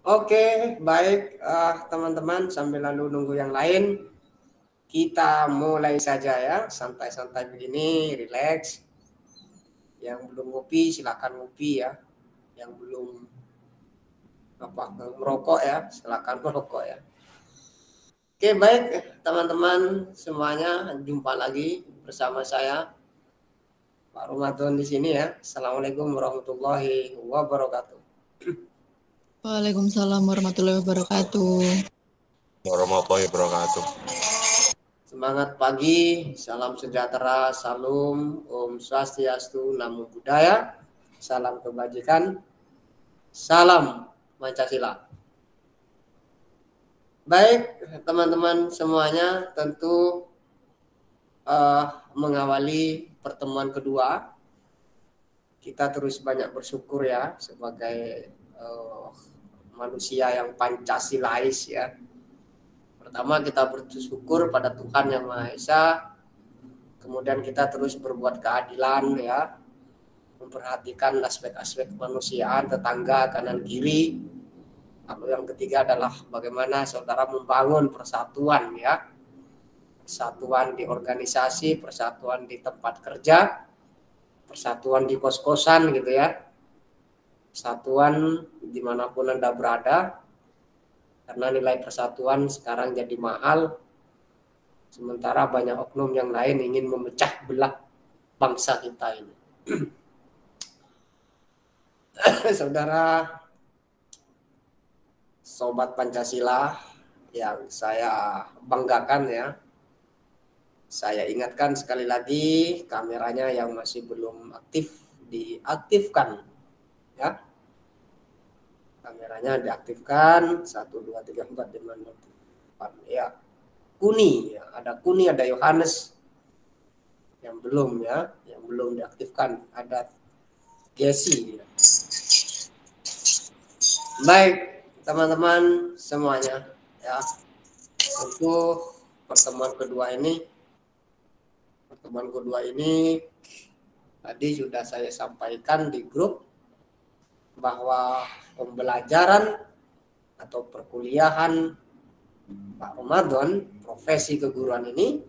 Oke, baik teman-teman, sambil lalu nunggu yang lain, kita mulai saja ya, santai-santai begini, relax. Yang belum ngopi silakan ngopi ya, yang belum merokok ya, silakan merokok ya. Oke, baik teman-teman semuanya, jumpa lagi bersama saya Pak Ramadan di sini ya. Assalamualaikum warahmatullahi wabarakatuh. Waalaikumsalam warahmatullahi wabarakatuh. Warahmatullahi wabarakatuh. Semangat pagi, salam sejahtera, salam, Om Swastiastu, Namo Buddhaya, salam kebajikan, salam Pancasila. Baik teman-teman semuanya, tentu mengawali pertemuan kedua, kita terus banyak bersyukur ya sebagai manusia yang Pancasilais ya. Pertama kita bersyukur pada Tuhan Yang Maha Esa, kemudian kita terus berbuat keadilan ya, memperhatikan aspek-aspek kemanusiaan, tetangga, kanan kiri. Lalu yang ketiga adalah bagaimana saudara membangun persatuan ya, persatuan di organisasi, persatuan di tempat kerja, persatuan di kos-kosan gitu ya, persatuan dimanapun Anda berada. Karena nilai persatuan sekarang jadi mahal, sementara banyak oknum yang lain ingin memecah belah bangsa kita ini. Saudara, Sobat Pancasila yang saya banggakan ya, saya ingatkan sekali lagi, kameranya yang masih belum aktif diaktifkan ya. Kameranya diaktifkan, 1, 2, 3, 4, 5, 6, 7, 8 ya. Kuni ya, ada Kuni, ada Yohanes yang belum ya, yang belum diaktifkan, ada Jesse ya. Baik teman-teman semuanya ya, tentu pertemuan kedua tadi sudah saya sampaikan di grup bahwa pembelajaran atau perkuliahan Pak Ramadan, profesi keguruan ini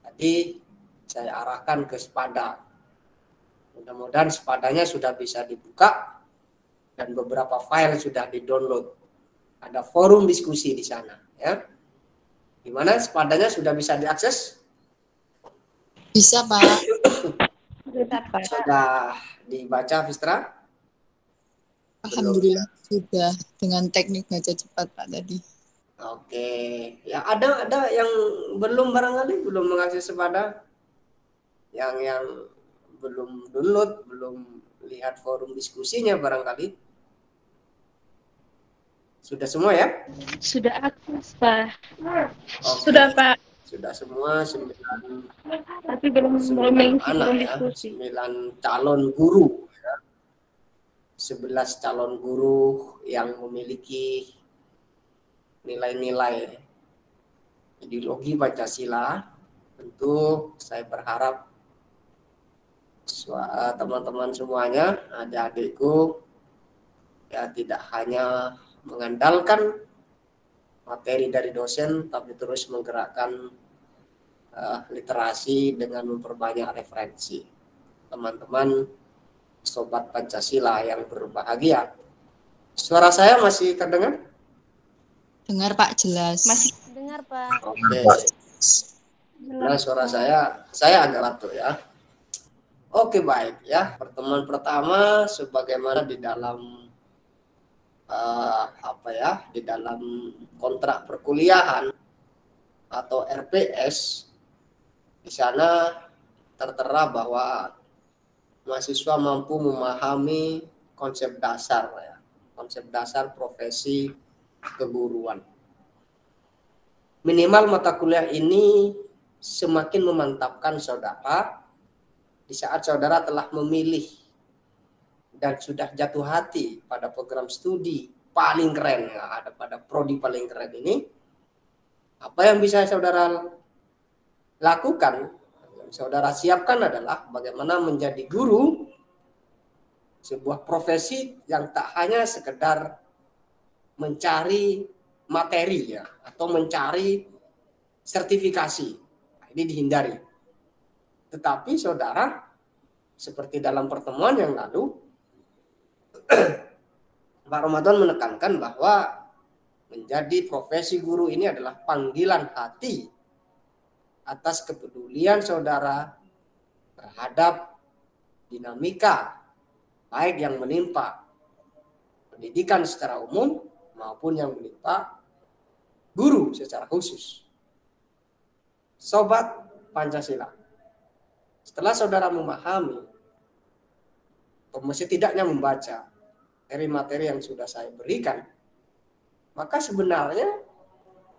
tadi saya arahkan ke Sepada. Mudah-mudahan Sepadanya sudah bisa dibuka dan beberapa file sudah di-download. Ada forum diskusi di sana ya. Gimana, Sepadanya sudah bisa diakses? Bisa, Pak. Sudah dibaca, Fistra? Alhamdulillah sudah, dengan teknik baca cepat Pak tadi. Oke, ya ada yang belum barangkali belum mengakses Sepada, yang belum download, belum lihat forum diskusinya barangkali. Sudah semua ya? Sudah akses Pak. Oke. Sudah Pak. Sudah semua 9. Tapi belum mengisi forum ya, diskusi. 9 calon guru. 11 calon guru yang memiliki nilai-nilai ideologi Pancasila. Tentu saya berharap teman-teman semuanya, adik-adikku, ya tidak hanya mengandalkan materi dari dosen, tapi terus menggerakkan literasi dengan memperbanyak referensi. Teman-teman Sobat Pancasila yang berbahagia, suara saya masih terdengar? Dengar Pak, jelas. Masih dengar Pak. Oke. Nah, suara saya agak latuk ya. Oke, baik ya. Pertemuan pertama sebagaimana di dalam di dalam kontrak perkuliahan atau RPS, di sana tertera bahwa mahasiswa mampu memahami konsep dasar ya, konsep dasar profesi keguruan. Minimal mata kuliah ini semakin memantapkan saudara di saat saudara telah memilih dan sudah jatuh hati pada program studi paling keren ya, ada pada prodi paling keren ini. Apa yang bisa saudara lakukan, yang saudara siapkan adalah bagaimana menjadi guru, sebuah profesi yang tak hanya sekedar mencari materi ya, atau mencari sertifikasi. Nah, ini dihindari. Tetapi saudara, seperti dalam pertemuan yang lalu, Pak Ramadan menekankan bahwa menjadi profesi guru ini adalah panggilan hati atas kepedulian saudara terhadap dinamika baik yang menimpa pendidikan secara umum maupun yang menimpa guru secara khusus. Sobat Pancasila, setelah saudara memahami atau setidaknya membaca materi-materi yang sudah saya berikan, maka sebenarnya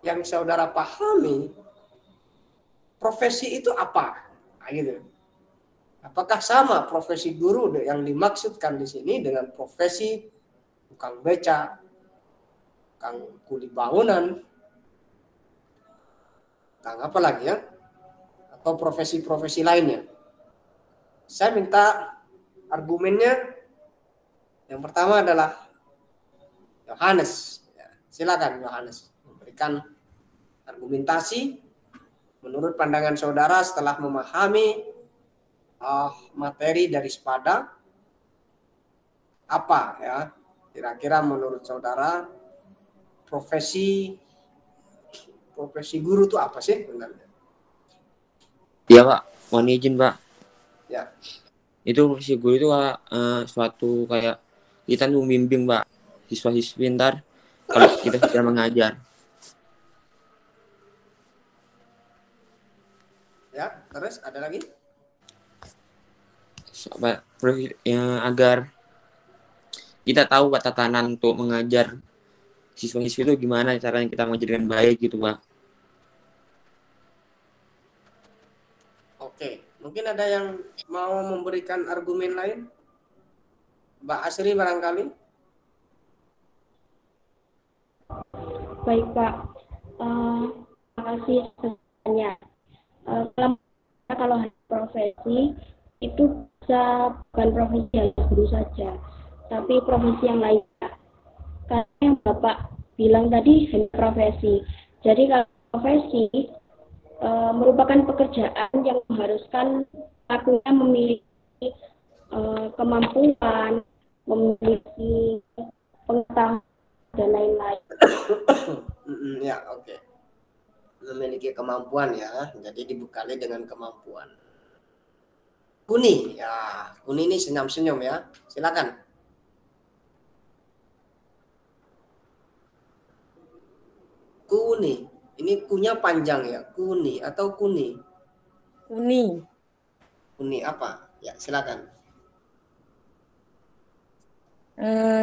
yang saudara pahami profesi itu apa? Nah, gitu. Apakah sama profesi guru yang dimaksudkan di sini dengan profesi tukang beca, tukang kuli bangunan, tukang apa lagi ya? Atau profesi-profesi lainnya? Saya minta argumennya. Yang pertama adalah Yohanes. Silakan Yohanes memberikan argumentasi menurut pandangan saudara setelah memahami materi dari Spada, apa ya kira-kira menurut saudara profesi guru itu apa sih sebenarnya? Iya Pak, mohon izin Pak. Ya. Itu profesi guru itu suatu kayak kita membimbing Pak siswa-siswi pintar kalau kita sudah mengajar. Ya, terus ada lagi? Agar kita tahu Pak tatanan untuk mengajar siswa-siswi itu gimana caranya kita mengajar dengan baik gitu Pak. Oke, mungkin ada yang mau memberikan argumen lain? Mbak Asri barangkali? Baik Pak, terima kasih sebenarnya. Kalau profesi itu bisa bukan profesi yang guru saja, tapi profesi yang lainnya. Karena yang Bapak bilang tadi hanya profesi. Jadi kalau profesi merupakan pekerjaan yang mengharuskan pelakunya memiliki kemampuan, memiliki pengetahuan dan lain-lain. Ya, oke. Memiliki kemampuan ya, jadi dibekali dengan kemampuan. Kuni, ya, Kuni ini senyum-senyum ya, silakan. Kuni, ini kunya panjang ya, Kuni atau Kuni? Kuni. Kuni apa? Ya, silakan.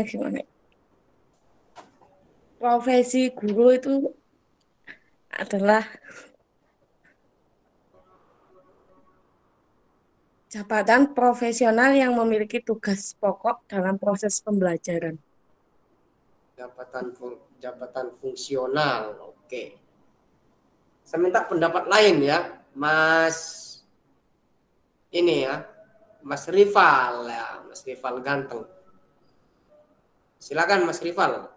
Gimana? Profesi guru itu adalah jabatan profesional yang memiliki tugas pokok dalam proses pembelajaran. Jabatan fungsional, oke. Saya minta pendapat lain ya, Mas ini ya, Mas Rival ya, Mas Rival ganteng. Silakan Mas Rival.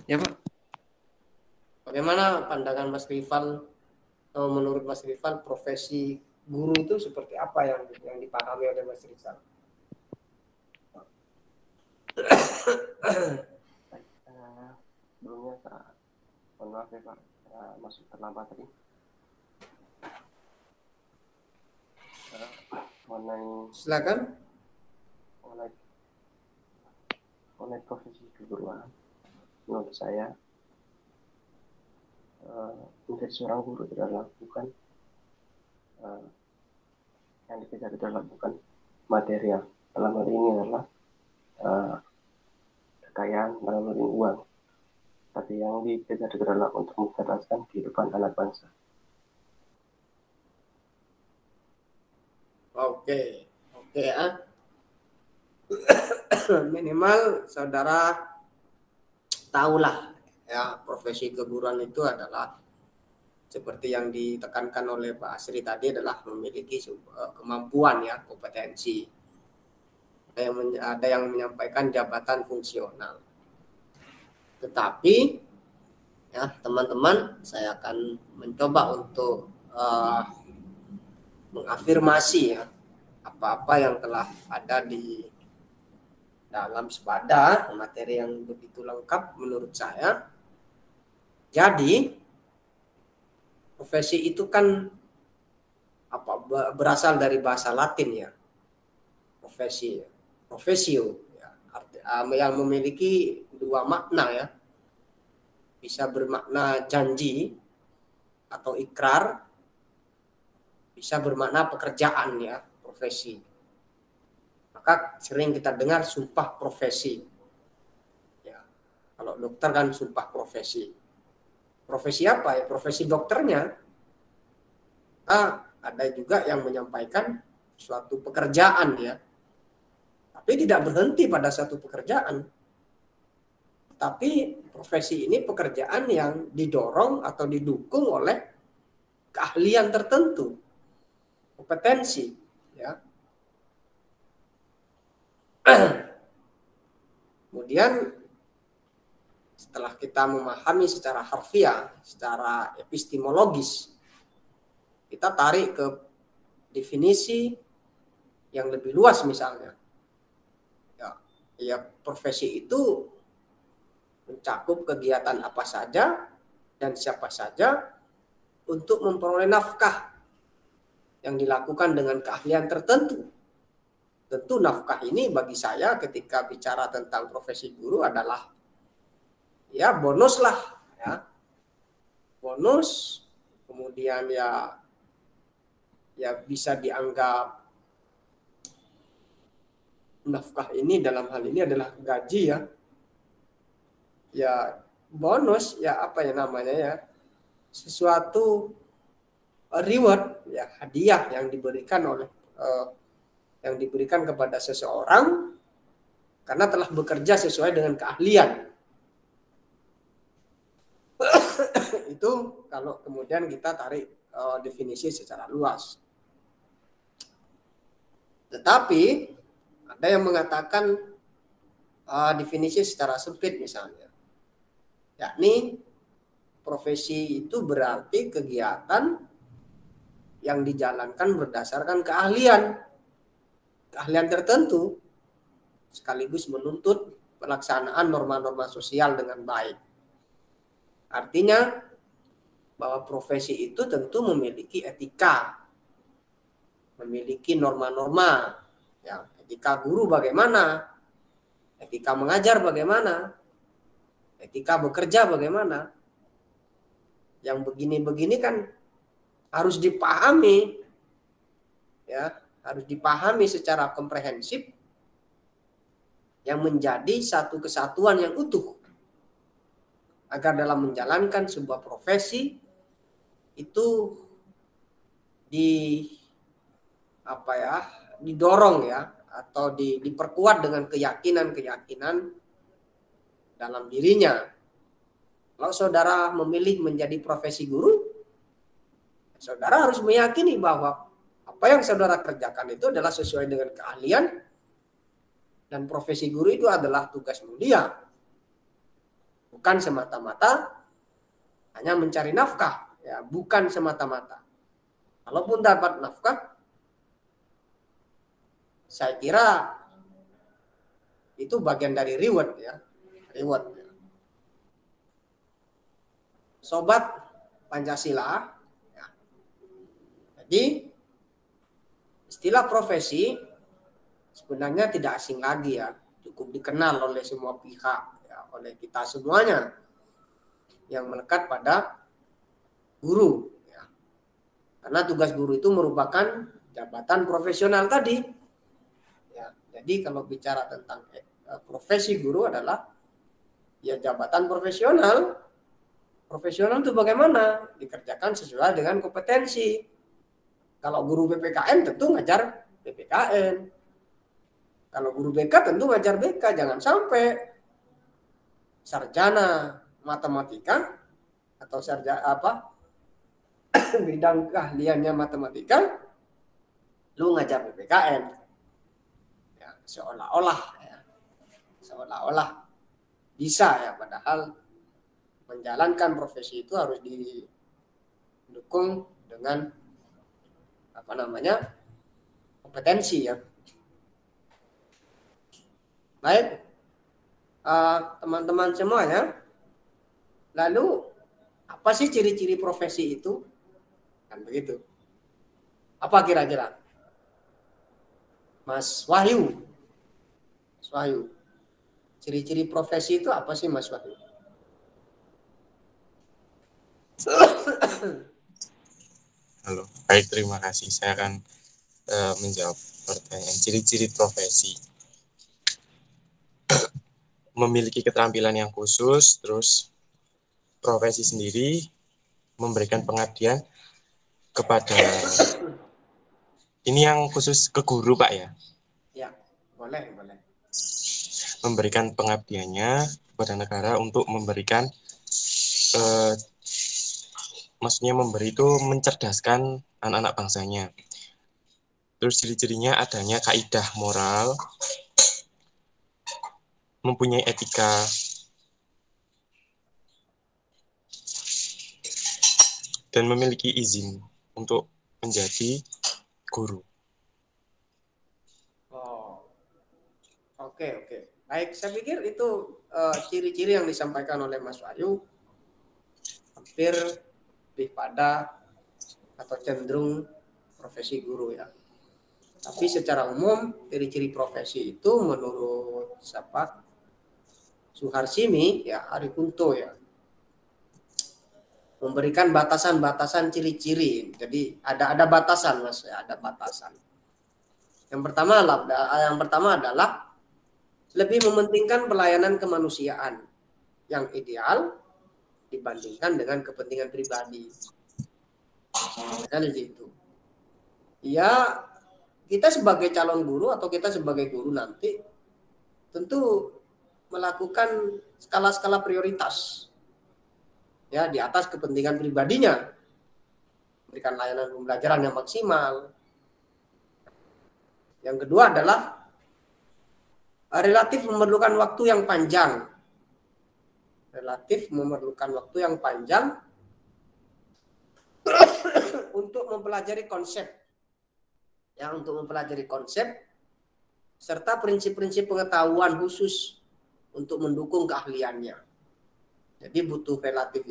Ya Pak. Bagaimana pandangan Mas Rival atau menurut Mas Rival profesi guru itu seperti apa yang dipahami oleh Mas Rival? Sebelumnya mohon maaf ya Pak, masuk terlambat tadi. Silakan. Mengenai profesi keguruan, menurut saya menjadi seorang guru adalah bukan yang dikejar adalah bukan material. Dalam hal ini adalah kekayaan, dalam hal ini uang. Tapi yang dikejar adalah untuk mencerdaskan kehidupan anak bangsa. Oke ya. Minimal saudara tahulah ya, profesi keguruan itu adalah seperti yang ditekankan oleh Pak Asri tadi adalah memiliki kemampuan ya, kompetensi. ada yang menyampaikan jabatan fungsional. Tetapi ya teman-teman, saya akan mencoba untuk mengafirmasi ya apa-apa yang telah ada di dalam Spada, materi yang begitu lengkap menurut saya. Jadi profesi itu kan berasal dari bahasa Latin ya, profesi, profesio ya, yang memiliki dua makna ya, bisa bermakna janji atau ikrar, bisa bermakna pekerjaan ya, profesi. Maka sering kita dengar sumpah profesi ya, kalau dokter kan sumpah profesi. Profesi apa ya? Profesi dokternya. Ada juga yang menyampaikan suatu pekerjaan ya, tapi tidak berhenti pada satu pekerjaan. Tapi profesi ini pekerjaan yang didorong atau didukung oleh keahlian tertentu, kompetensi ya. Kemudian setelah kita memahami secara harfiah, secara epistemologis, kita tarik ke definisi yang lebih luas misalnya. Ya, profesi itu mencakup kegiatan apa saja dan siapa saja untuk memperoleh nafkah yang dilakukan dengan keahlian tertentu. Tentu nafkah ini bagi saya ketika bicara tentang profesi guru adalah ya bonus lah ya. Bonus, kemudian ya bisa dianggap nafkah ini dalam hal ini adalah gaji ya. Ya bonus ya, apa ya namanya ya, sesuatu reward ya, hadiah yang diberikan kepada seseorang karena telah bekerja sesuai dengan keahlian. Itu kalau kemudian kita tarik definisi secara luas. Tetapi ada yang mengatakan definisi secara sempit misalnya, yakni profesi itu berarti kegiatan yang dijalankan berdasarkan keahlian tertentu sekaligus menuntut pelaksanaan norma-norma sosial dengan baik. Artinya bahwa profesi itu tentu memiliki etika, memiliki norma-norma. Ya, etika guru bagaimana, etika mengajar bagaimana, etika bekerja bagaimana. Yang begini-begini kan harus dipahami, ya, harus dipahami secara komprehensif yang menjadi satu kesatuan yang utuh agar dalam menjalankan sebuah profesi itu didorong ya, atau diperkuat dengan keyakinan dalam dirinya. Kalau saudara memilih menjadi profesi guru, saudara harus meyakini bahwa apa yang saudara kerjakan itu adalah sesuai dengan keahlian, dan profesi guru itu adalah tugas mulia, bukan semata-mata hanya mencari nafkah ya, bukan semata-mata. Kalaupun dapat nafkah, saya kira itu bagian dari reward ya, reward. Sobat Pancasila, ya. Jadi istilah profesi sebenarnya tidak asing lagi ya, cukup dikenal oleh semua pihak ya, oleh kita semuanya yang melekat pada guru ya. Karena tugas guru itu merupakan jabatan profesional tadi. Jadi kalau bicara tentang profesi guru adalah ya jabatan profesional. Profesional itu bagaimana? Dikerjakan sesuai dengan kompetensi. Kalau guru PPKN tentu ngajar PPKN. Kalau guru BK tentu ngajar BK. Jangan sampai sarjana matematika atau sarjana bidang keahliannya matematika, lu ngajar PPKN. seolah-olah ya, seolah-olah bisa ya, padahal menjalankan profesi itu harus didukung dengan kompetensi ya. Baik, teman-teman semuanya, lalu apa sih ciri-ciri profesi itu? Kan begitu. Apa kira-kira? Mas Wahyu. Mas Wahyu. Ciri-ciri profesi itu apa sih, Mas Wahyu? Halo, baik, terima kasih. Saya akan menjawab pertanyaan ciri-ciri profesi. Memiliki keterampilan yang khusus, terus profesi sendiri memberikan pengabdian kepada, ini yang khusus ke guru Pak ya? Ya, boleh. Memberikan pengabdiannya kepada negara untuk memberikan, maksudnya memberi itu mencerdaskan anak-anak bangsanya. Terus ciri-cirinya adanya kaidah moral, mempunyai etika, dan memiliki izin untuk menjadi guru. Oh, oke. Baik, saya pikir itu ciri-ciri yang disampaikan oleh Mas Wahyu hampir lebih pada atau cenderung profesi guru ya. Tapi secara umum ciri-ciri profesi itu menurut siapa? Suharsimi ya, Arikunto ya, memberikan batasan-batasan ciri-ciri. Jadi ada batasan Mas ya, ada batasan. Yang pertama adalah lebih mementingkan pelayanan kemanusiaan yang ideal dibandingkan dengan kepentingan pribadi. Kan itu. Ya, kita sebagai calon guru atau kita sebagai guru nanti tentu melakukan skala-skala prioritas. Ya, di atas kepentingan pribadinya. Memberikan layanan pembelajaran yang maksimal. Yang kedua adalah relatif memerlukan waktu yang panjang. Relatif memerlukan waktu yang panjang untuk mempelajari konsep. Ya, untuk mempelajari konsep serta prinsip-prinsip pengetahuan khusus untuk mendukung keahliannya. Jadi butuh relatif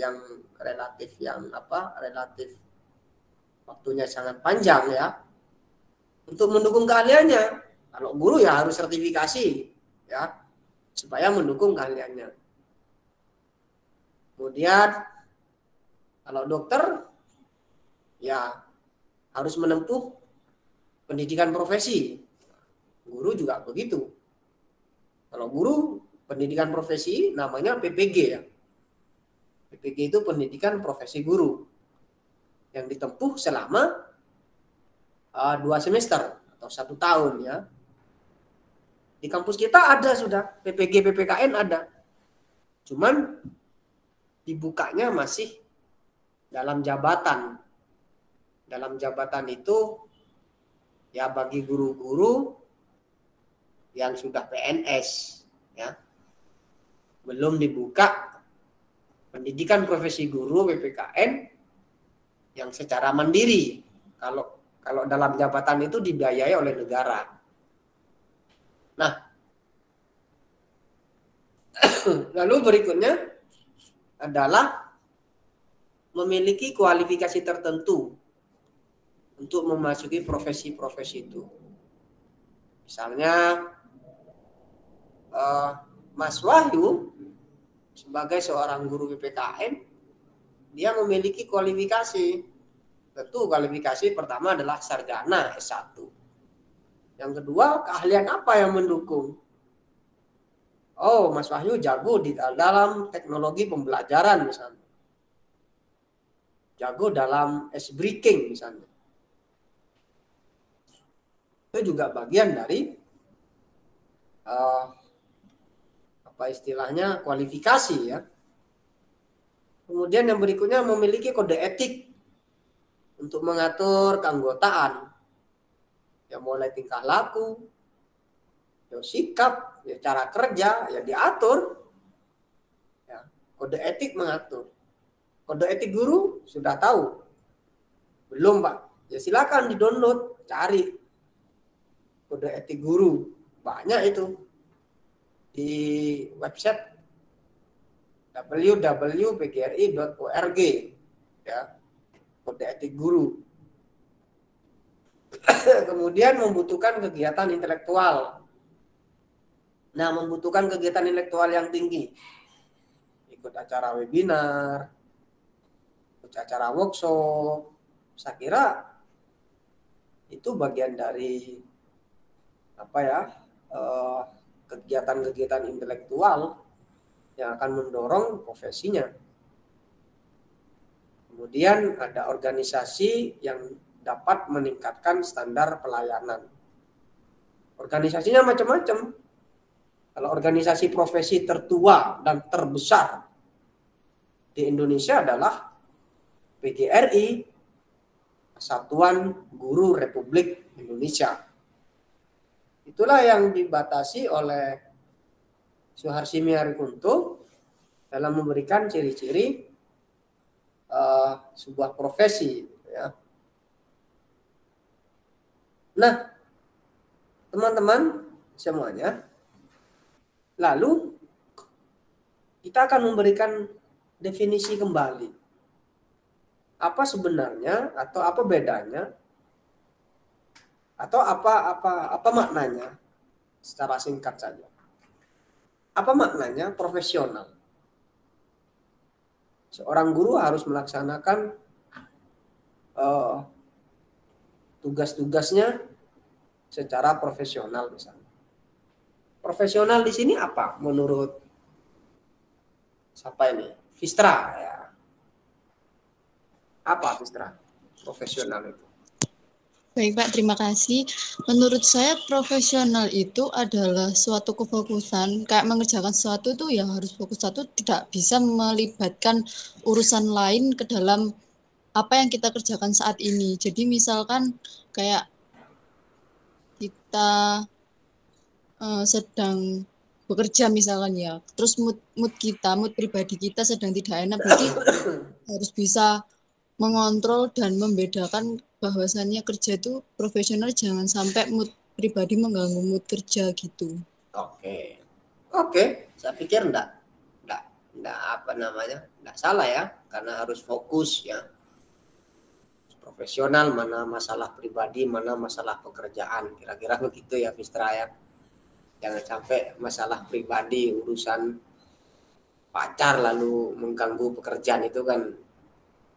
waktunya sangat panjang ya untuk mendukung keahliannya. Kalau guru ya harus sertifikasi ya supaya mendukung keahliannya. Kemudian kalau dokter ya harus menempuh pendidikan profesi. Guru juga begitu. Kalau guru pendidikan profesi namanya PPG ya. PPG itu pendidikan profesi guru yang ditempuh selama 2 semester atau 1 tahun ya. Di kampus kita ada sudah PPG PPKN ada. Cuman dibukanya masih dalam jabatan. Dalam jabatan itu ya bagi guru-guru yang sudah PNS ya. Belum dibuka pendidikan profesi guru PPKN yang secara mandiri. Kalau dalam jabatan itu dibiayai oleh negara. Nah, lalu berikutnya adalah memiliki kualifikasi tertentu untuk memasuki profesi-profesi itu. Misalnya Mas Wahyu sebagai seorang guru PPKN, dia memiliki kualifikasi. Tentu kualifikasi pertama adalah sarjana S1. Yang kedua, keahlian apa yang mendukung? Oh, Mas Wahyu jago di dalam teknologi pembelajaran misalnya. Jago dalam S-breaking misalnya. Itu juga bagian dari kualifikasi ya. Kemudian yang berikutnya memiliki kode etik untuk mengatur keanggotaan. Ya mulai tingkah laku, ya sikap, ya cara kerja, ya diatur. Ya, kode etik mengatur. Kode etik guru sudah tahu? Belum, Pak. Ya silakan di-download, cari kode etik guru. Banyak itu di website www.pgri.org, ya, kode etik guru. Kemudian membutuhkan kegiatan intelektual. Nah, membutuhkan kegiatan intelektual yang tinggi. Ikut acara webinar, ikut acara workshop. Saya kira itu bagian dari apa ya, kegiatan-kegiatan intelektual yang akan mendorong profesinya. Kemudian ada organisasi yang dapat meningkatkan standar pelayanan. Organisasinya macam-macam. Kalau organisasi profesi tertua dan terbesar di Indonesia adalah PGRI, Persatuan Guru Republik Indonesia. Itulah yang dibatasi oleh Suharsi Miarikunto dalam memberikan ciri-ciri sebuah profesi. Ya. Nah, teman-teman semuanya, lalu kita akan memberikan definisi kembali. Apa sebenarnya atau apa bedanya atau apa maknanya secara singkat saja. Apa maknanya profesional? Seorang guru harus melaksanakan tugas-tugasnya secara profesional misalnya. Profesional di sini apa menurut siapa ini? Vistra ya. Apa Vistra? Profesional itu. Baik Pak, terima kasih. Menurut saya profesional itu adalah suatu kefokusan, kayak mengerjakan sesuatu itu ya harus fokus satu, tidak bisa melibatkan urusan lain ke dalam apa yang kita kerjakan saat ini. Jadi misalkan kayak kita sedang bekerja misalkan ya, terus mood pribadi kita sedang tidak enak, berarti harus bisa mengontrol dan membedakan bahwasannya kerja itu profesional, jangan sampai mood pribadi mengganggu mood kerja gitu. Oke, saya pikir enggak apa namanya, enggak salah ya, karena harus fokus ya. Profesional, mana masalah pribadi, mana masalah pekerjaan, kira-kira begitu ya Vistra ya. Jangan sampai masalah pribadi, urusan pacar lalu mengganggu pekerjaan, itu kan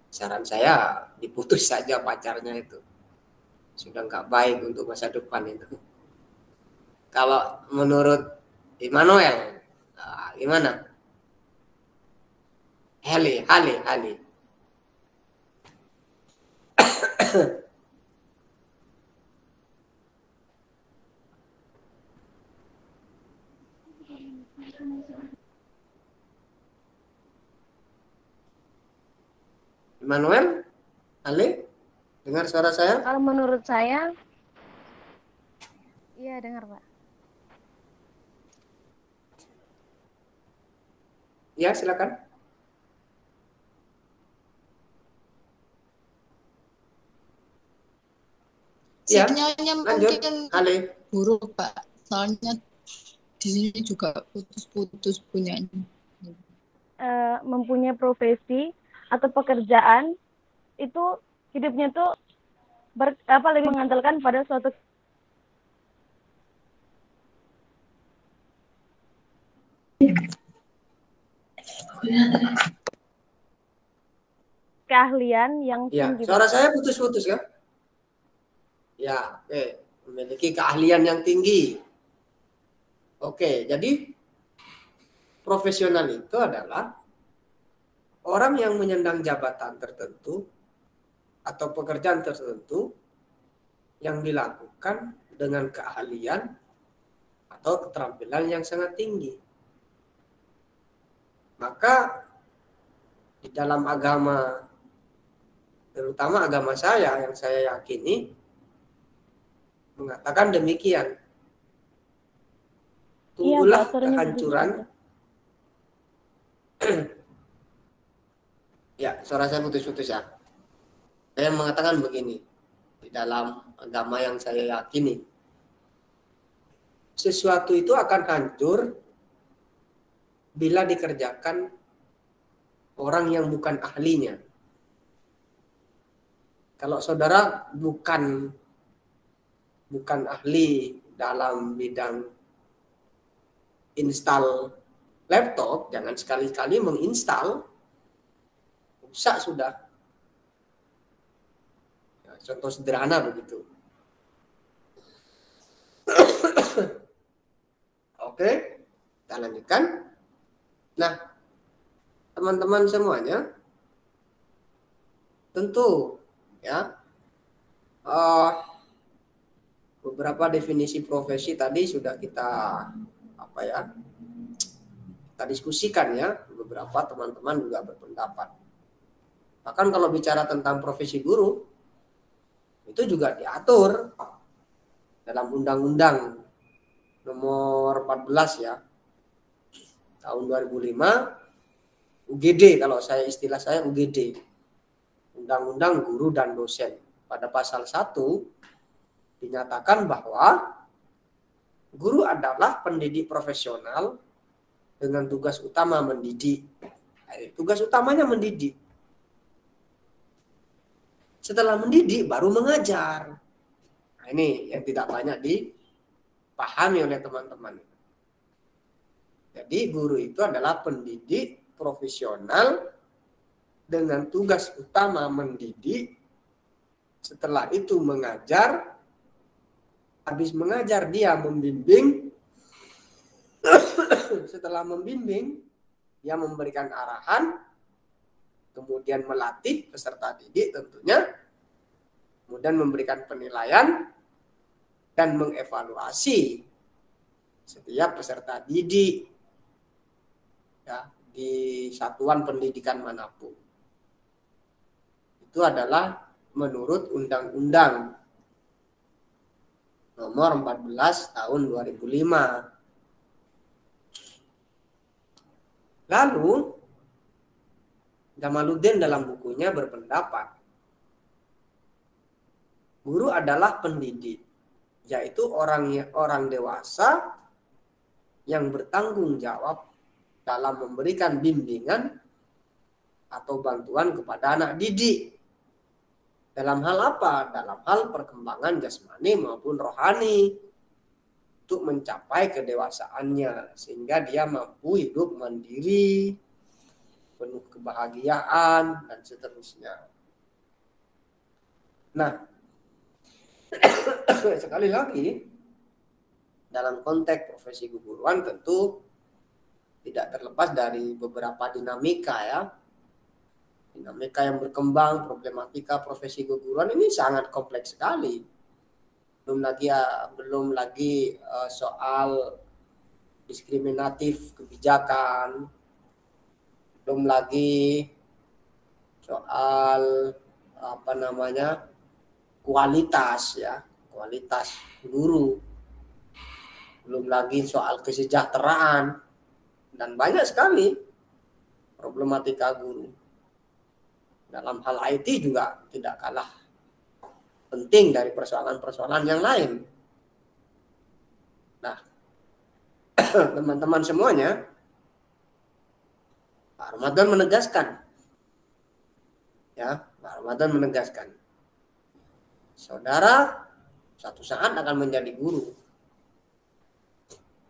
saran saya diputus saja pacarnya itu. Sudah nggak baik untuk masa depan itu. Kalau menurut Immanuel, gimana? Hali. Immanuel, Ale, dengar suara saya? Kalau menurut saya, iya dengar Pak. Ya, silakan. Sinyalnya lanjut, mungkin Ale. buruk Pak, soalnya di sini juga putus-putus punyanya. Mempunyai profesi atau pekerjaan itu hidupnya tuh lebih mengandalkan pada suatu keahlian yang tinggi. Suara saya putus-putus ya? Ya, oke. Memiliki keahlian yang tinggi. Oke, jadi profesional itu adalah orang yang menyandang jabatan tertentu atau pekerjaan tertentu yang dilakukan dengan keahlian atau keterampilan yang sangat tinggi. Maka di dalam agama, terutama agama saya yang saya yakini, mengatakan demikian. Tunggulah Pak, suaranya kehancuran. putus-putus. Ya, suara saya putus-putus ya. Saya mengatakan begini, di dalam agama yang saya yakini, sesuatu itu akan hancur bila dikerjakan orang yang bukan ahlinya. Kalau saudara bukan ahli dalam bidang install laptop, jangan sekali-kali menginstal, rusak sudah. Ya, contoh sederhana begitu. Oke, kita lanjutkan. Nah, teman-teman semuanya, tentu ya beberapa definisi profesi tadi sudah kita kita diskusikan ya. Beberapa teman-teman juga berpendapat. Bahkan kalau bicara tentang profesi guru, itu juga diatur dalam Undang-Undang nomor 14 ya, tahun 2005, UGD kalau istilah saya UGD, Undang-Undang Guru dan Dosen. Pada pasal 1 dinyatakan bahwa guru adalah pendidik profesional dengan tugas utama mendidik. Tugas utamanya mendidik. Setelah mendidik baru mengajar. Nah, ini yang tidak banyak dipahami oleh teman-teman. Jadi guru itu adalah pendidik profesional dengan tugas utama mendidik. Setelah itu mengajar. Habis mengajar dia membimbing. Setelah membimbing dia memberikan arahan. Kemudian melatih peserta didik tentunya, kemudian memberikan penilaian dan mengevaluasi setiap peserta didik ya, di satuan pendidikan manapun. Itu adalah menurut Undang-Undang nomor 14 tahun 2005. Lalu Jamaluddin dalam bukunya berpendapat guru adalah pendidik, yaitu orang dewasa yang bertanggung jawab dalam memberikan bimbingan atau bantuan kepada anak didik. Dalam hal apa? Dalam hal perkembangan jasmani maupun rohani untuk mencapai kedewasaannya sehingga dia mampu hidup mandiri, penuh kebahagiaan, dan seterusnya. Nah, sekali lagi, dalam konteks profesi keguruan tentu tidak terlepas dari beberapa dinamika ya. Dinamika yang berkembang, problematika profesi keguruan ini sangat kompleks sekali. Belum lagi soal diskriminatif kebijakan, belum lagi soal kualitas guru, belum lagi soal kesejahteraan, dan banyak sekali problematika guru. Dalam hal IT juga tidak kalah penting dari persoalan-persoalan yang lain. Nah, teman-teman semuanya, Pak Ramadan menegaskan, saudara suatu saat akan menjadi guru.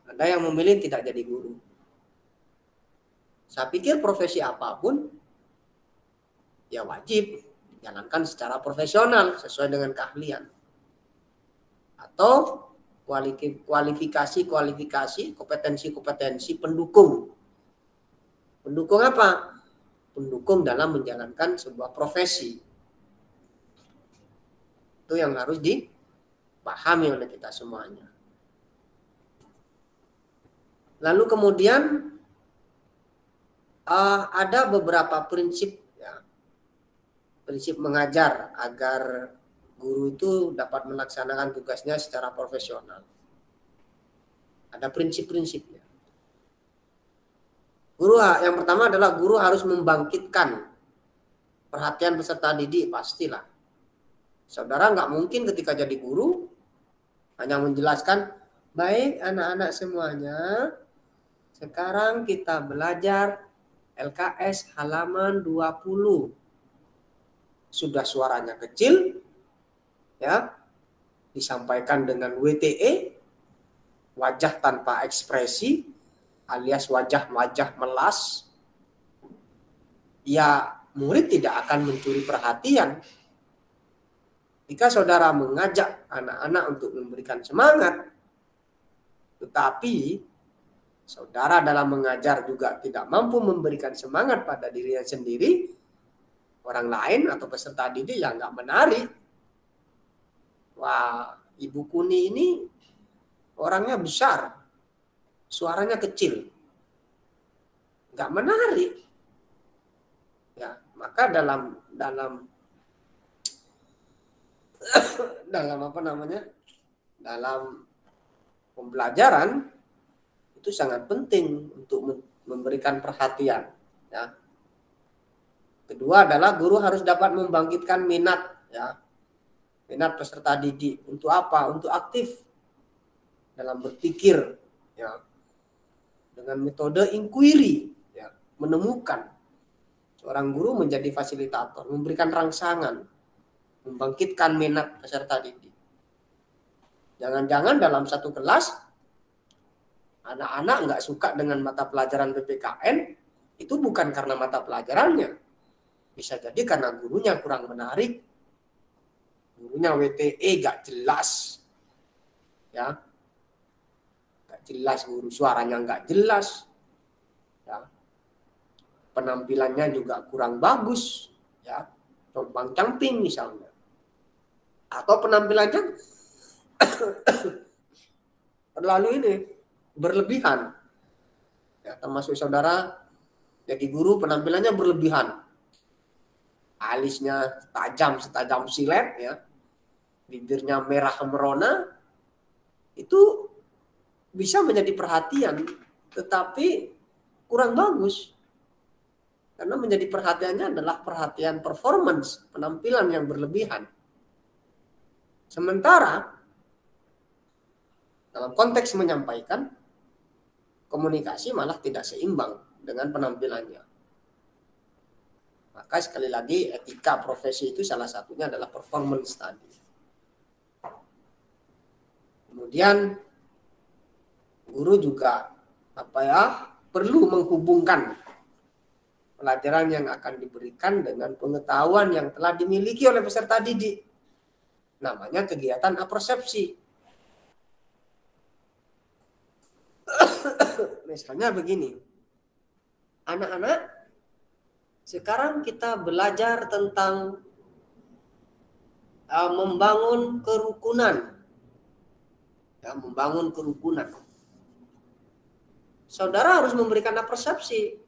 Ada yang memilih tidak jadi guru. Saya pikir profesi apapun ya wajib dijalankan secara profesional sesuai dengan keahlian. Atau kualifikasi, kompetensi pendukung. Pendukung apa? Pendukung dalam menjalankan sebuah profesi. Itu yang harus dipahami oleh kita semuanya. Lalu kemudian ada beberapa prinsip ya, prinsip mengajar agar guru itu dapat melaksanakan tugasnya secara profesional. Ada prinsip-prinsipnya. Guru yang pertama adalah guru harus membangkitkan perhatian peserta didik, pastilah. Saudara nggak mungkin ketika jadi guru hanya menjelaskan, baik anak-anak semuanya, sekarang kita belajar LKS halaman 20. Sudah suaranya kecil, ya, disampaikan dengan WTE, wajah tanpa ekspresi, alias wajah-wajah melas, ya murid tidak akan mencuri perhatian. Jika saudara mengajak anak-anak untuk memberikan semangat, tetapi saudara dalam mengajar juga tidak mampu memberikan semangat pada dirinya sendiri, orang lain atau peserta didik yang nggak menarik. Wah, Ibu Kuni ini orangnya besar, suaranya kecil, nggak menarik. Ya, maka dalam apa namanya? Dalam pembelajaran itu sangat penting untuk memberikan perhatian. Ya. Kedua adalah guru harus dapat membangkitkan minat, ya, minat peserta didik. Untuk apa? Untuk aktif dalam berpikir, ya, dengan metode inquiry, ya, menemukan. Seorang guru menjadi fasilitator, memberikan rangsangan, membangkitkan minat peserta didik. Jangan-jangan dalam satu kelas anak-anak nggak suka dengan mata pelajaran PPKN, itu bukan karena mata pelajarannya. Bisa jadi karena gurunya kurang menarik, gurunya WTE gak jelas, ya, gak jelas guru, suaranya gak jelas, ya, penampilannya juga kurang bagus, ya, compang camping misalnya, atau penampilannya terlalu ini berlebihan, ya, termasuk saudara jadi guru penampilannya berlebihan. Alisnya setajam silet, ya, bibirnya merah merona, itu bisa menjadi perhatian, tetapi kurang bagus. Karena menjadi perhatiannya adalah perhatian performance, penampilan yang berlebihan. Sementara dalam konteks menyampaikan, komunikasi malah tidak seimbang dengan penampilannya. Maka sekali lagi etika profesi itu salah satunya adalah performance tadi. Kemudian guru juga perlu menghubungkan pelajaran yang akan diberikan dengan pengetahuan yang telah dimiliki oleh peserta didik. Namanya kegiatan apersepsi. Misalnya begini. Anak-anak, sekarang kita belajar tentang membangun kerukunan. Ya, membangun kerukunan. Saudara harus memberikan persepsi.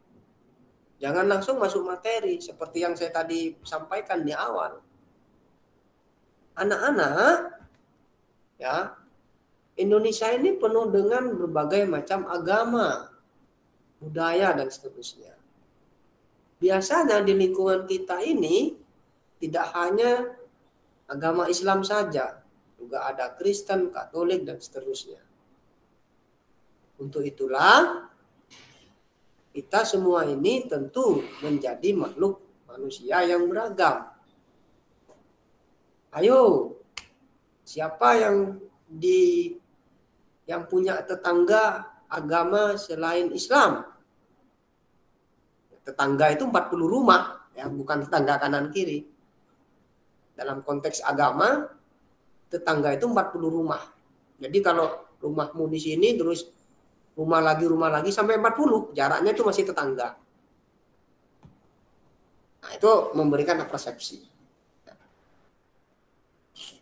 Jangan langsung masuk materi seperti yang saya tadi sampaikan di awal. Anak-anak, ya, Indonesia ini penuh dengan berbagai macam agama, budaya dan seterusnya. Biasanya di lingkungan kita ini tidak hanya agama Islam saja, juga ada Kristen, Katolik, dan seterusnya. Untuk itulah kita semua ini tentu menjadi makhluk manusia yang beragam. Ayo, siapa yang punya tetangga agama selain Islam? Tetangga itu 40 rumah, ya, bukan tetangga kanan kiri. Dalam konteks agama, tetangga itu 40 rumah. Jadi kalau rumahmu di sini terus rumah lagi sampai 40, jaraknya itu masih tetangga. Nah, itu memberikan persepsi.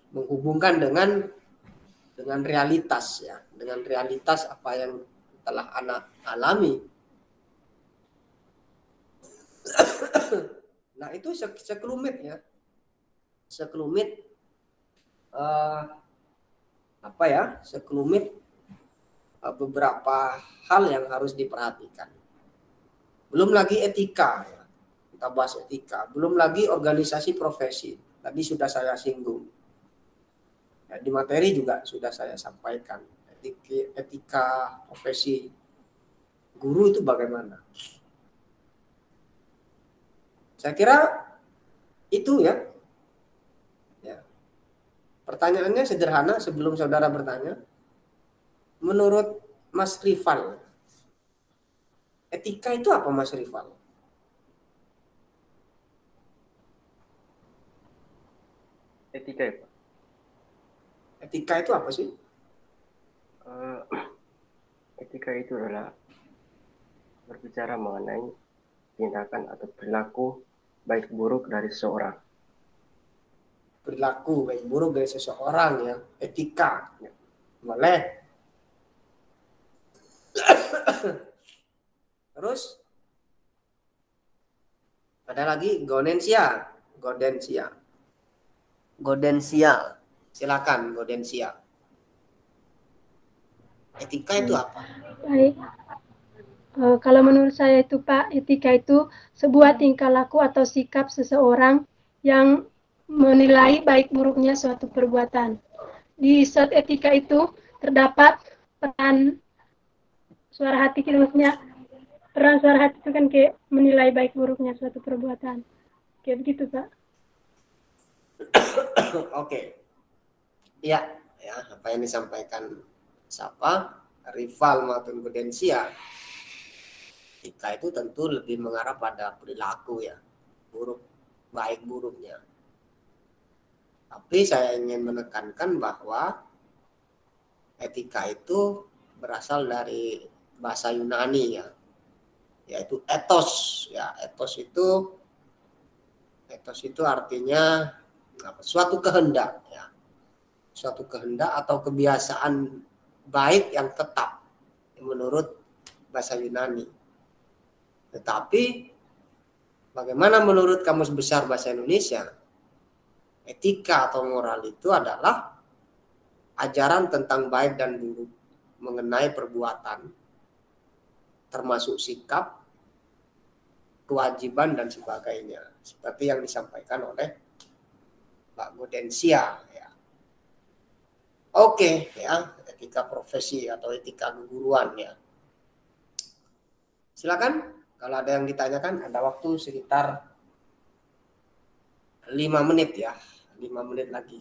Menghubungkan dengan realitas, ya, dengan realitas apa yang telah anak alami. Nah, itu sekelumit, ya. Sekelumit sekelumit beberapa hal yang harus diperhatikan. Belum lagi etika, ya. Kita bahas etika. Belum lagi organisasi profesi. Tadi sudah saya singgung. Ya, di materi juga sudah saya sampaikan. Etika profesi guru itu bagaimana. Saya kira itu ya. Pertanyaannya sederhana sebelum saudara bertanya. Menurut Mas Rival, etika itu apa Mas Rival? Etika ya Pak? Etika itu apa sih? Etika itu adalah berbicara mengenai tindakan atau perilaku baik buruk dari seseorang. Perilaku baik buruk dari seseorang ya, etika. Boleh. Terus ada lagi Gaudensia. Silakan Gaudensia. Etika itu apa? Baik. Kalau menurut saya itu Pak, etika itu sebuah tingkah laku atau sikap seseorang yang menilai baik buruknya suatu perbuatan. Di saat etika itu terdapat peran suara hati, maksudnya peran suara hati itu kan kayak menilai baik buruknya suatu perbuatan. Kayak begitu Pak. Oke. Ya, apa yang disampaikan siapa? Rival maupun Gaudensia. Etika itu tentu lebih mengarah pada perilaku ya, buruk, baik buruknya. Tapi saya ingin menekankan bahwa etika itu berasal dari bahasa Yunani ya, yaitu ethos ya. Ethos itu artinya suatu kehendak ya, suatu kehendak atau kebiasaan baik yang tetap menurut bahasa Yunani. Tetapi bagaimana menurut Kamus Besar Bahasa Indonesia? Etika atau moral itu adalah ajaran tentang baik dan buruk mengenai perbuatan, termasuk sikap, kewajiban dan sebagainya, seperti yang disampaikan oleh Pak Gaudensia ya. Oke ya, etika profesi atau etika keguruan ya. Silakan kalau ada yang ditanyakan, ada waktu sekitar 5 menit ya, 5 menit lagi.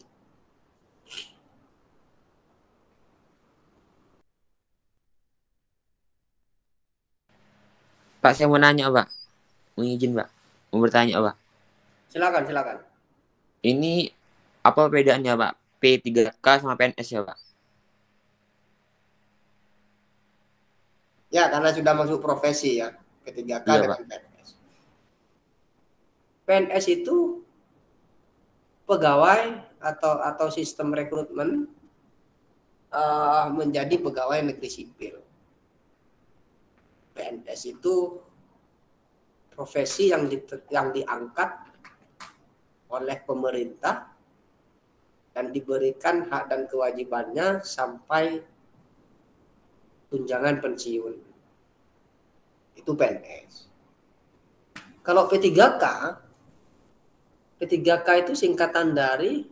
Pak, saya mau nanya Pak, mau izin Pak, mau bertanya Pak. Silakan. Ini apa bedanya Pak, P3K sama PNS ya Pak? Ya, karena sudah masuk profesi ya, P3K Iya, dengan PNS. PNS itu pegawai atau sistem rekrutmen menjadi pegawai negeri sipil. PNS itu profesi yang diangkat oleh pemerintah dan diberikan hak dan kewajibannya sampai tunjangan pensiun. Itu PNS. Kalau P3K itu singkatan dari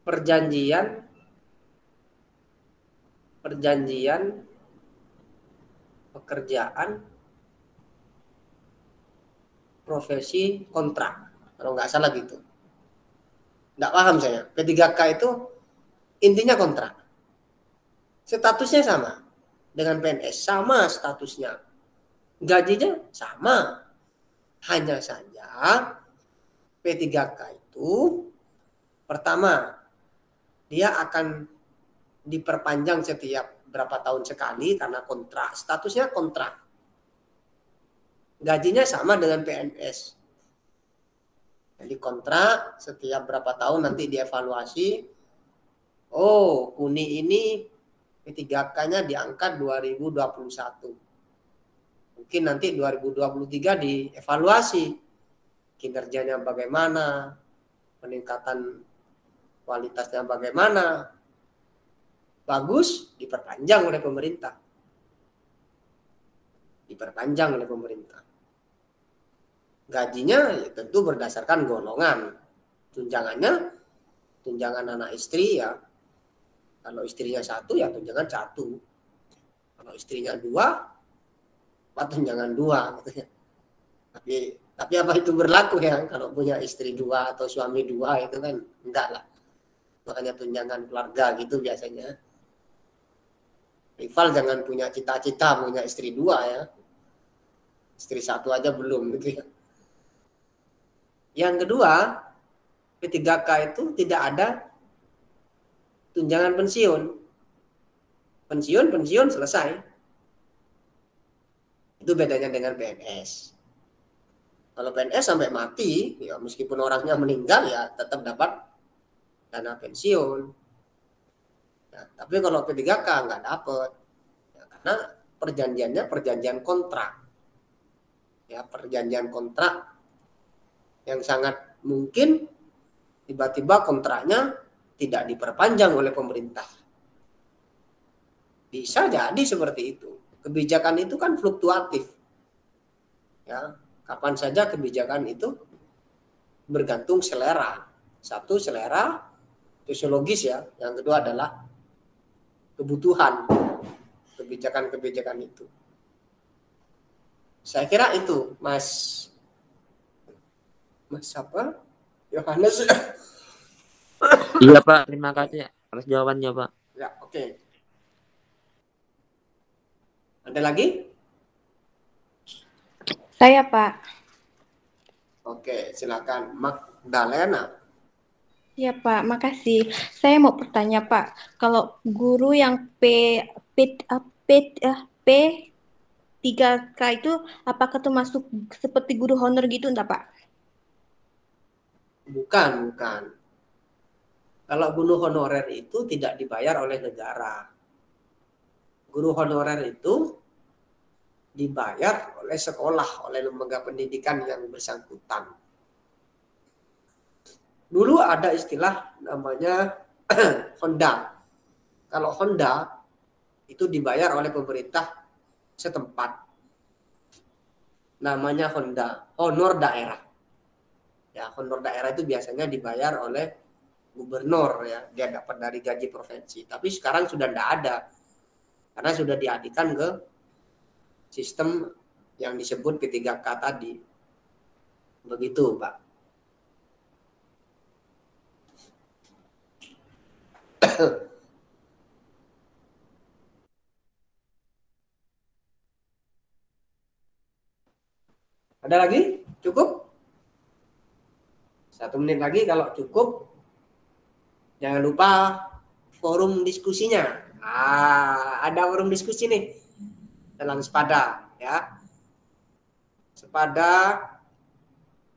perjanjian pekerjaan profesi kontrak, kalau nggak salah gitu. Nggak paham saya. P3K itu intinya kontrak. Statusnya sama dengan PNS, sama statusnya. Gajinya sama. Hanya saja P3K itu pertama dia akan diperpanjang setiap berapa tahun sekali karena kontrak. Statusnya kontrak. Gajinya sama dengan PNS. Jadi kontrak setiap berapa tahun nanti dievaluasi. Oh, Kuni ini P3K-nya diangkat 2021. Mungkin nanti 2023 dievaluasi. Kinerjanya bagaimana, peningkatan kualitasnya bagaimana. bagus, diperpanjang oleh pemerintah. Diperpanjang oleh pemerintah. Gajinya ya tentu berdasarkan golongan. Tunjangannya, tunjangan anak istri ya. Kalau istrinya 1 ya tunjangan 1. Kalau istrinya 2, tunjangan 2 gitu ya. Tapi apa itu berlaku ya kalau punya istri 2 atau suami 2 itu kan enggak lah. Makanya tunjangan keluarga gitu biasanya. Rival jangan punya cita-cita punya istri 2 ya. Istri 1 aja belum gitu ya. Yang kedua, P3K itu tidak ada tunjangan pensiun. Pensiun selesai. Itu bedanya dengan PNS. Kalau PNS sampai mati, ya meskipun orangnya meninggal ya tetap dapat dana pensiun. Ya, tapi kalau P3K nggak dapat. Ya, karena perjanjiannya perjanjian kontrak. Ya, perjanjian kontrak yang sangat mungkin tiba-tiba kontraknya tidak diperpanjang oleh pemerintah. Bisa jadi seperti itu. Kebijakan itu kan fluktuatif. Ya, kapan saja kebijakan itu bergantung selera. Satu selera fisiologis ya, yang kedua adalah kebutuhan kebijakan-kebijakan itu. Saya kira itu, Mas apa? Yohanes. Iya Pak, terima kasih atas jawabannya Pak. Ya, oke. Ada lagi? Saya Pak. Oke, silakan Magdalena. Ya Pak, makasih. Saya mau bertanya Pak, kalau guru yang P3K itu apakah termasuk seperti guru honor gitu enggak Pak? Bukan. Kalau guru honorer itu tidak dibayar oleh negara. Guru honorer itu dibayar oleh sekolah, oleh lembaga pendidikan yang bersangkutan. Dulu ada istilah namanya Honda. Kalau Honda itu dibayar oleh pemerintah setempat. Namanya Honda, honor daerah. Ya, honor daerah itu biasanya dibayar oleh gubernur ya, dia dapat dari gaji provinsi. Tapi sekarang sudah tidak ada. Karena sudah dialihkan ke sistem yang disebut P3K tadi. Begitu, Pak. Ada lagi? Cukup? 1 menit lagi kalau cukup. Jangan lupa forum diskusinya. Ada forum diskusi nih dalam Sepada ya. Sepada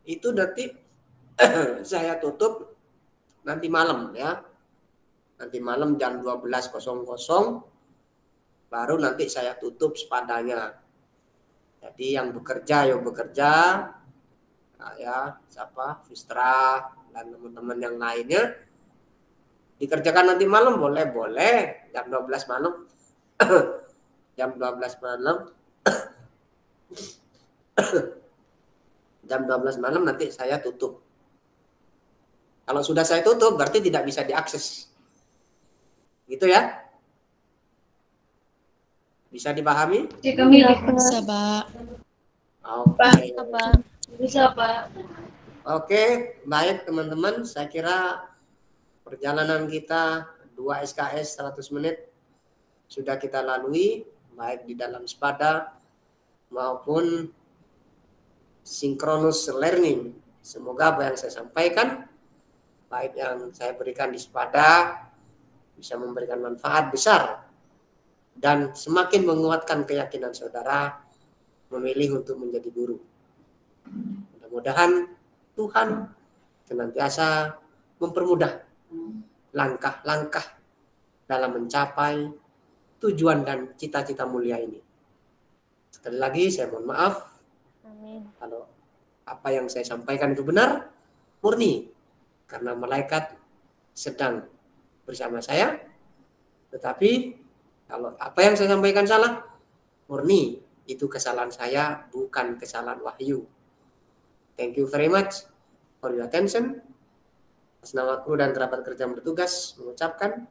itu nanti saya tutup nanti malam ya. Nanti malam jam 12.00 baru nanti saya tutup Sepadanya. Jadi yang bekerja ya bekerja, ya siapa Fistra dan teman-teman yang lainnya dikerjakan nanti malam boleh jam 12 malam jam 12 malam jam 12 malam nanti saya tutup. Kalau sudah saya tutup berarti tidak bisa diakses, gitu ya. Bisa dipahami? Bisa, Pak. Oke. Bisa, Pak. Oke, baik teman-teman. Saya kira perjalanan kita 2 SKS 100 menit sudah kita lalui, baik di dalam Sepada maupun synchronous learning. Semoga apa yang saya sampaikan, baik yang saya berikan di Sepada, bisa memberikan manfaat besar dan semakin menguatkan keyakinan saudara memilih untuk menjadi guru. Mudah-mudahan Tuhan senantiasa mempermudah langkah-langkah dalam mencapai tujuan dan cita-cita mulia ini. Sekali lagi saya mohon maaf. Amin. Kalau apa yang saya sampaikan itu benar, murni karena malaikat sedang bersama saya Tetapi kalau apa yang saya sampaikan salah, murni itu kesalahan saya, bukan kesalahan Wahyu. Thank you very much for your attention. Atas nama kru dan kerabat kerja yang bertugas mengucapkan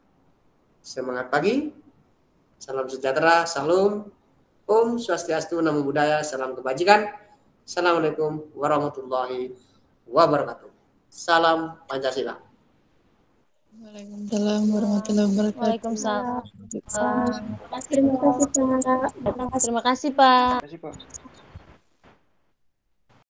semangat pagi, salam sejahtera, salam, Om Swastiastu, Namo Buddhaya, salam kebajikan. Assalamualaikum warahmatullahi wabarakatuh. Salam Pancasila. Waalaikumsalam warahmatullahi wabarakatuh. Waalaikumsalam. Terima kasih, Pak. Terima kasih, Pak. Terima kasih, Pak.